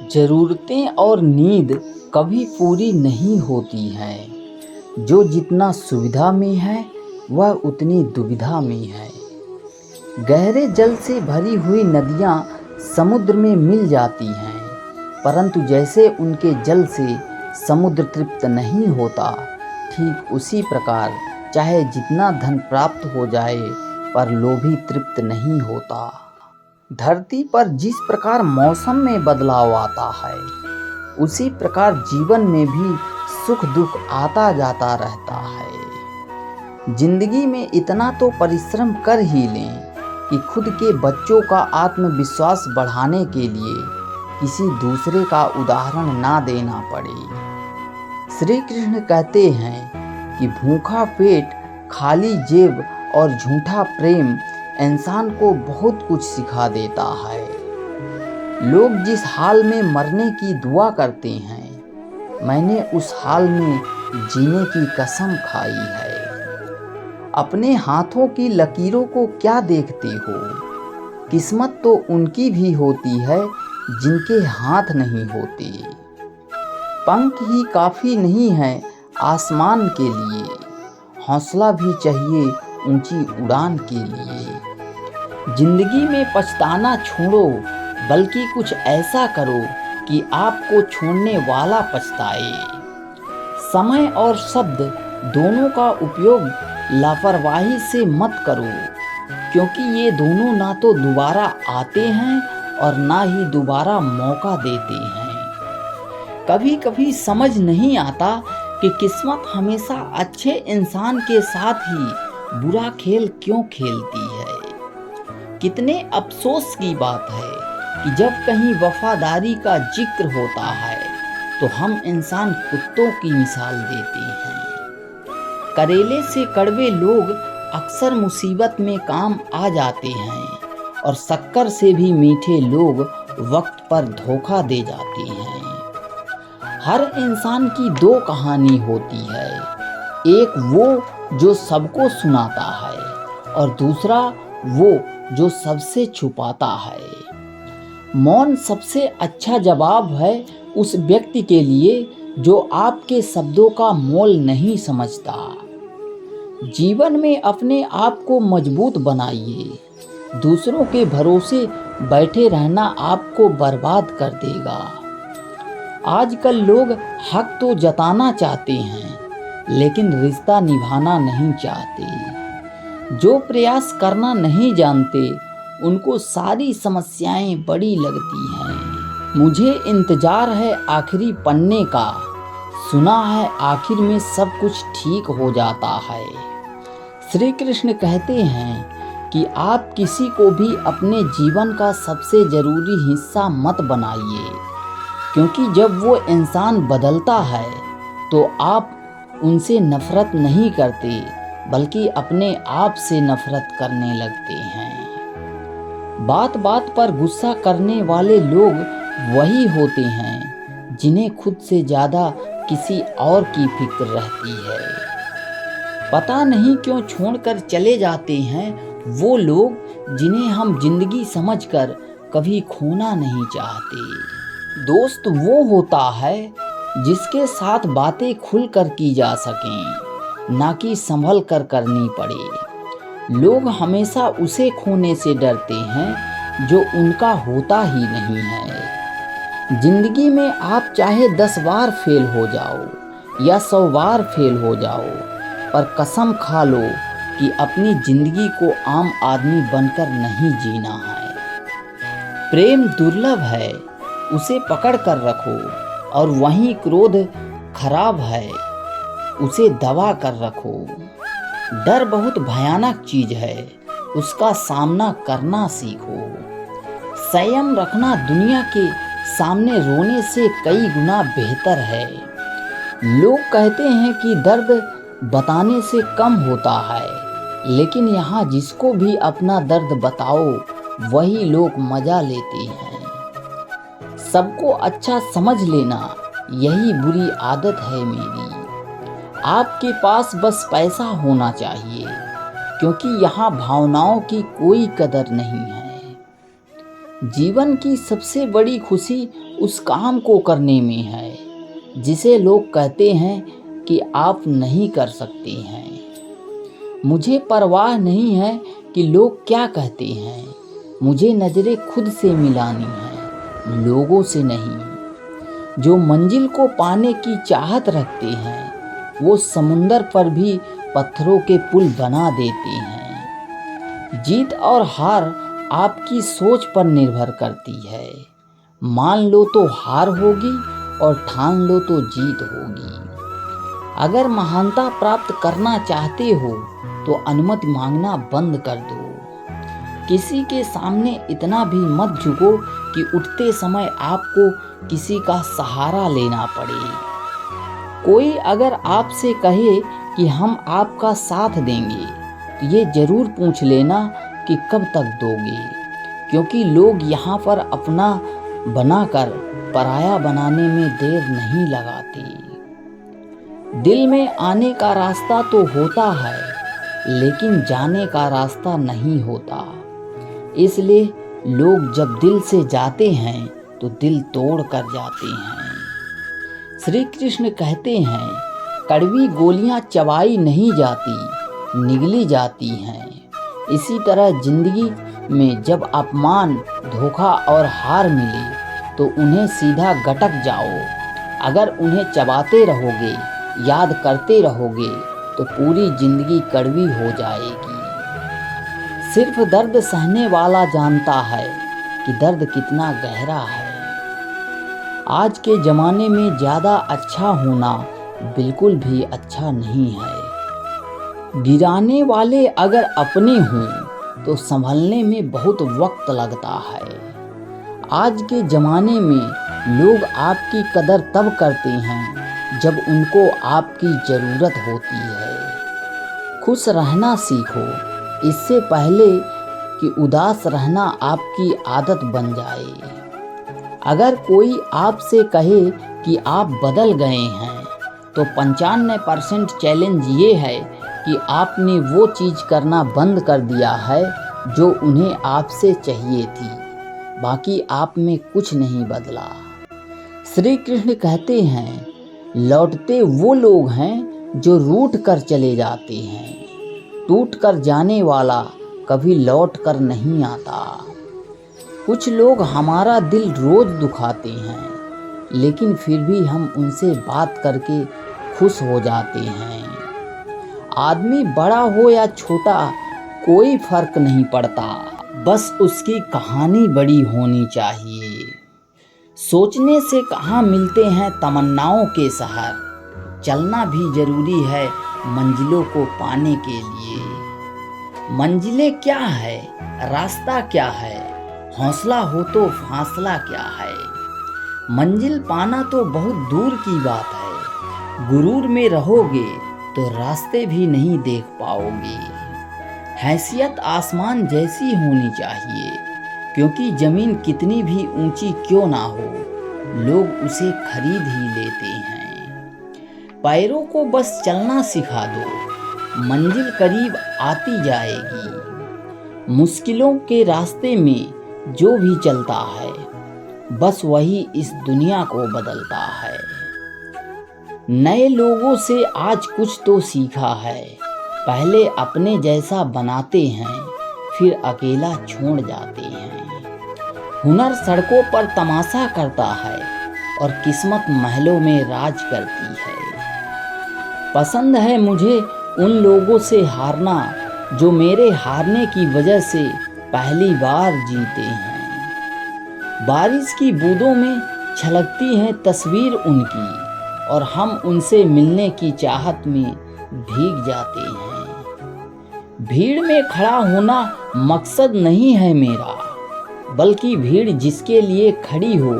ज़रूरतें और नींद कभी पूरी नहीं होती हैं। जो जितना सुविधा में है वह उतनी दुविधा में है। गहरे जल से भरी हुई नदियाँ समुद्र में मिल जाती हैं, परंतु जैसे उनके जल से समुद्र तृप्त नहीं होता, ठीक उसी प्रकार चाहे जितना धन प्राप्त हो जाए पर लोभी तृप्त नहीं होता। धरती पर जिस प्रकार मौसम में बदलाव आता है, उसी प्रकार जीवन में भी सुख दुख आता जाता रहता है। जिंदगी में इतना तो परिश्रम कर ही लें कि खुद के बच्चों का आत्मविश्वास बढ़ाने के लिए किसी दूसरे का उदाहरण ना देना पड़े। श्री कृष्ण कहते हैं कि भूखा पेट, खाली जेब और झूठा प्रेम इंसान को बहुत कुछ सिखा देता है। लोग जिस हाल में मरने की दुआ करते हैं, मैंने उस हाल में जीने की कसम खाई है। अपने हाथों की लकीरों को क्या देखते हो? किस्मत तो उनकी भी होती है जिनके हाथ नहीं होते। पंख ही काफ़ी नहीं है आसमान के लिए, हौसला भी चाहिए ऊंची उड़ान के लिए। जिंदगी में पछताना छोड़ो, बल्कि कुछ ऐसा करो कि आपको छोड़ने वाला पछताए। समय और शब्द दोनों का उपयोग लापरवाही से मत करो, क्योंकि ये दोनों ना तो दोबारा आते हैं और ना ही दोबारा मौका देते हैं। कभी कभी समझ नहीं आता कि किस्मत हमेशा अच्छे इंसान के साथ ही बुरा खेल क्यों खेलती है। कितने अफसोस की बात है कि जब कहीं वफादारी का जिक्र होता है तो हम इंसान कुत्तों की मिसाल देते हैं। करेले से कड़वे लोग अक्सर मुसीबत में काम आ जाते हैं और शक्कर से भी मीठे लोग वक्त पर धोखा दे जाते हैं। हर इंसान की दो कहानी होती है, एक वो जो सबको सुनाता है और दूसरा वो जो सबसे छुपाता है। मौन सबसे अच्छा जवाब है उस व्यक्ति के लिए जो आपके शब्दों का मोल नहीं समझता। जीवन में अपने आप को मजबूत बनाइए, दूसरों के भरोसे बैठे रहना आपको बर्बाद कर देगा। आजकल लोग हक तो जताना चाहते हैं, लेकिन रिश्ता निभाना नहीं चाहते। जो प्रयास करना नहीं जानते, उनको सारी समस्याएं बड़ी लगती हैं। मुझे इंतजार है आखिरी पन्ने का, सुना है आखिर में सब कुछ ठीक हो जाता है। श्री कृष्ण कहते हैं कि आप किसी को भी अपने जीवन का सबसे ज़रूरी हिस्सा मत बनाइए, क्योंकि जब वो इंसान बदलता है तो आप उनसे नफरत नहीं करते, बल्कि अपने आप से नफरत करने लगते हैं। बात बात पर गुस्सा करने वाले लोग वही होते हैं जिन्हें खुद से ज़्यादा किसी और की फिक्र रहती है। पता नहीं क्यों छोड़कर चले जाते हैं वो लोग जिन्हें हम जिंदगी समझकर कभी खोना नहीं चाहते। दोस्त वो होता है जिसके साथ बातें खुलकर की जा सकें, ना कि संभल कर करनी पड़े। लोग हमेशा उसे खोने से डरते हैं जो उनका होता ही नहीं है। जिंदगी में आप चाहे 10 बार फेल हो जाओ या 100 बार फेल हो जाओ, पर कसम खा लो कि अपनी जिंदगी को आम आदमी बनकर नहीं जीना है। प्रेम दुर्लभ है, उसे पकड़ कर रखो, और वहीं क्रोध खराब है, उसे दबा कर रखो। डर बहुत भयानक चीज है, उसका सामना करना सीखो। संयम रखना दुनिया के सामने रोने से कई गुना बेहतर है। लोग कहते हैं कि दर्द बताने से कम होता है, लेकिन यहाँ जिसको भी अपना दर्द बताओ वही लोग मजा लेते हैं। सबको अच्छा समझ लेना यही बुरी आदत है मेरी। आपके पास बस पैसा होना चाहिए, क्योंकि यहाँ भावनाओं की कोई कदर नहीं है। जीवन की सबसे बड़ी खुशी उस काम को करने में है जिसे लोग कहते हैं कि आप नहीं कर सकते हैं। मुझे परवाह नहीं है कि लोग क्या कहते हैं, मुझे नज़रें खुद से मिलानी है, लोगों से नहीं। जो मंजिल को पाने की चाहत रखते हैं वो समुंदर पर भी पत्थरों के पुल बना देते हैं। जीत और हार आपकी सोच पर निर्भर करती है। मान लो तो हार होगी और ठान लो तो जीत होगी। अगर महानता प्राप्त करना चाहते हो तो अनुमति मांगना बंद कर दो। किसी के सामने इतना भी मत झुको कि उठते समय आपको किसी का सहारा लेना पड़े। कोई अगर आपसे कहे कि हम आपका साथ देंगे तो ये जरूर पूछ लेना कि कब तक दोगे, क्योंकि लोग यहाँ पर अपना बनाकर पराया बनाने में देर नहीं लगाते। दिल में आने का रास्ता तो होता है लेकिन जाने का रास्ता नहीं होता। इसलिए लोग जब दिल से जाते हैं तो दिल तोड़ कर जाते हैं। श्री कृष्ण कहते हैं, कड़वी गोलियां चबाई नहीं जाती, निगली जाती हैं। इसी तरह जिंदगी में जब अपमान, धोखा और हार मिले तो उन्हें सीधा गटक जाओ। अगर उन्हें चबाते रहोगे, याद करते रहोगे तो पूरी जिंदगी कड़वी हो जाएगी। सिर्फ दर्द सहने वाला जानता है कि दर्द कितना गहरा है। आज के ज़माने में ज़्यादा अच्छा होना बिल्कुल भी अच्छा नहीं है। गिराने वाले अगर अपने हों तो संभलने में बहुत वक्त लगता है। आज के ज़माने में लोग आपकी कदर तब करते हैं जब उनको आपकी ज़रूरत होती है। खुश रहना सीखो इससे पहले कि उदास रहना आपकी आदत बन जाए। अगर कोई आपसे कहे कि आप बदल गए हैं तो 95% चैलेंज ये है कि आपने वो चीज़ करना बंद कर दिया है जो उन्हें आपसे चाहिए थी। बाकी आप में कुछ नहीं बदला। श्री कृष्ण कहते हैं, लौटते वो लोग हैं जो रूठ कर चले जाते हैं। टूट कर जाने वाला कभी लौट कर नहीं आता। कुछ लोग हमारा दिल रोज दुखाते हैं लेकिन फिर भी हम उनसे बात करके खुश हो जाते हैं। आदमी बड़ा हो या छोटा कोई फर्क नहीं पड़ता, बस उसकी कहानी बड़ी होनी चाहिए। सोचने से कहाँ मिलते हैं तमन्नाओं के शहर, चलना भी जरूरी है मंजिलों को पाने के लिए। मंजिलें क्या है, रास्ता क्या है, हौसला हो तो फासला क्या है। मंजिल पाना तो बहुत दूर की बात है, गुरूर में रहोगे तो रास्ते भी नहीं देख पाओगे। हैसियत आसमान जैसी होनी चाहिए, क्योंकि ज़मीन कितनी भी ऊंची क्यों ना हो लोग उसे खरीद ही लेते हैं। पैरों को बस चलना सिखा दो, मंजिल करीब आती जाएगी। मुश्किलों के रास्ते में जो भी चलता है बस वही इस दुनिया को बदलता है। नए लोगों से आज कुछ तो सीखा है, पहले अपने जैसा बनाते हैं फिर अकेला छोड़ जाते हैं। हुनर सड़कों पर तमाशा करता है और किस्मत महलों में राज करती है। पसंद है मुझे उन लोगों से हारना जो मेरे हारने की वजह से पहली बार जीते हैं। बारिश की बूंदों में छलकती है तस्वीर उनकी और हम उनसे मिलने की चाहत में भीग जाते हैं। भीड़ में खड़ा होना मकसद नहीं है मेरा, बल्कि भीड़ जिसके लिए खड़ी हो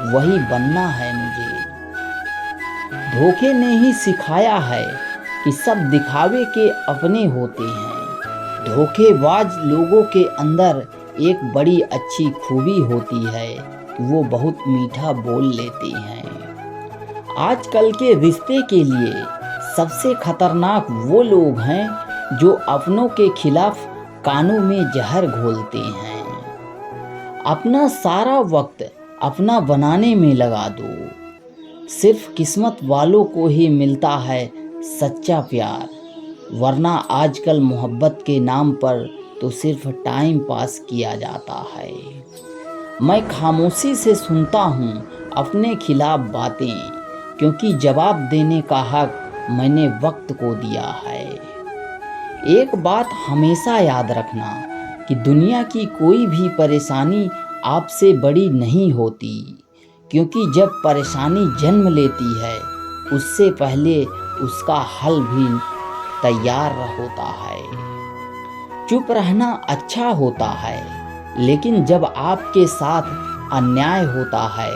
वही बनना है मुझे। धोखे ने ही सिखाया है कि सब दिखावे के अपने होते हैं। धोखेबाज लोगों के अंदर एक बड़ी अच्छी खूबी होती है कि वो बहुत मीठा बोल लेते हैं। आजकल के रिश्ते के लिए सबसे खतरनाक वो लोग हैं जो अपनों के खिलाफ कानों में जहर घोलते हैं। अपना सारा वक्त अपना बनाने में लगा दो। सिर्फ किस्मत वालों को ही मिलता है सच्चा प्यार, वरना आजकल मोहब्बत के नाम पर तो सिर्फ टाइम पास किया जाता है। मैं खामोशी से सुनता हूँ अपने खिलाफ बातें, क्योंकि जवाब देने का हक मैंने वक्त को दिया है। एक बात हमेशा याद रखना कि दुनिया की कोई भी परेशानी आपसे बड़ी नहीं होती, क्योंकि जब परेशानी जन्म लेती है उससे पहले उसका हल भी तैयार होता है। चुप रहना अच्छा होता है, लेकिन जब आपके साथ अन्याय होता है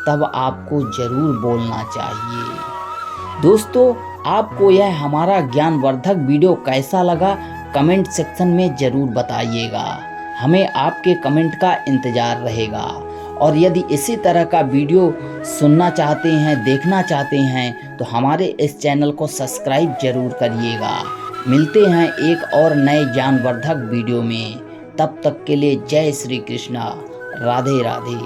तब आपको ज़रूर बोलना चाहिए। दोस्तों, आपको यह हमारा ज्ञानवर्धक वीडियो कैसा लगा कमेंट सेक्शन में ज़रूर बताइएगा। हमें आपके कमेंट का इंतज़ार रहेगा। और यदि इसी तरह का वीडियो सुनना चाहते हैं, देखना चाहते हैं, तो हमारे इस चैनल को सब्सक्राइब ज़रूर करिएगा। मिलते हैं एक और नए ज्ञानवर्धक वीडियो में। तब तक के लिए जय श्री कृष्णा, राधे राधे।